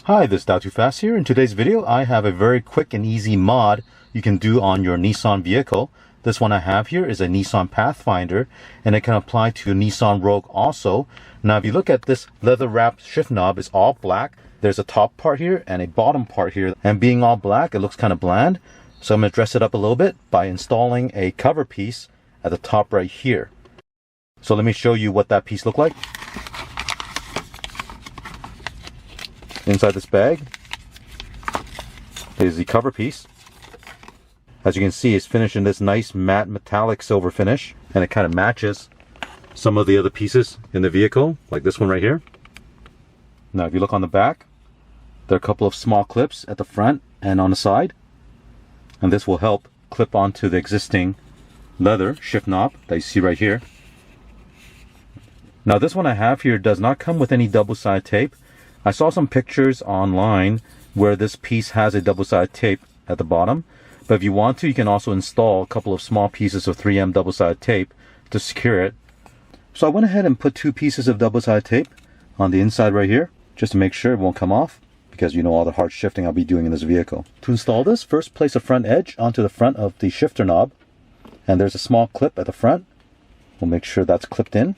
Hi, this is Too Fast here. In today's video, I have a very quick and easy mod you can do on your Nissan vehicle. This one I have here is a Nissan Pathfinder, and it can apply to a Nissan Rogue also. Now, if you look at this leather wrapped shift knob, it's all black. There's a top part here and a bottom part here, and being all black, it looks kind of bland. So I'm going to dress it up a little bit by installing a cover piece at the top right here. So let me show you what that piece looks like. Inside this bag is the cover piece. As you can see, it's finished in this nice matte metallic silver finish, and it kind of matches some of the other pieces in the vehicle, like this one right here. Now, if you look on the back, there are a couple of small clips at the front and on the side, and this will help clip onto the existing leather shift knob that you see right here. Now, this one I have here does not come with any double-sided tape. I saw some pictures online where this piece has a double-sided tape at the bottom, but if you want to, you can also install a couple of small pieces of 3M double-sided tape to secure it. So I went ahead and put 2 pieces of double-sided tape on the inside right here, just to make sure it won't come off, because you know all the hard shifting I'll be doing in this vehicle. To install this, first place a front edge onto the front of the shifter knob, and there's a small clip at the front. We'll make sure that's clipped in.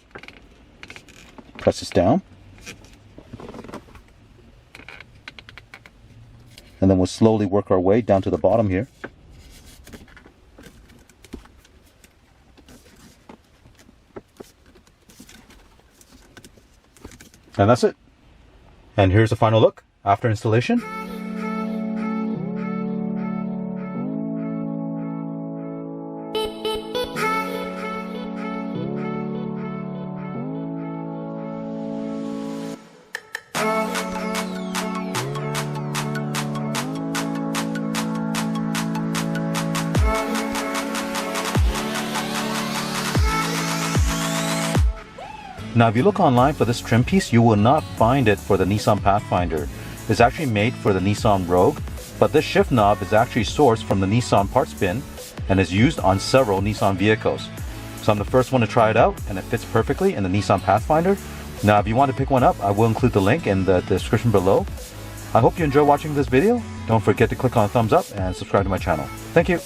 Press this down. And then we'll slowly work our way down to the bottom here. And that's it. And here's the final look after installation. Now, if you look online for this trim piece, you will not find it for the Nissan Pathfinder. It's actually made for the Nissan Rogue, but this shift knob is actually sourced from the Nissan parts bin and is used on several Nissan vehicles. So I'm the first one to try it out, and it fits perfectly in the Nissan Pathfinder. Now, if you want to pick one up, I will include the link in the description below. I hope you enjoy watching this video. Don't forget to click on the thumbs up and subscribe to my channel. Thank you.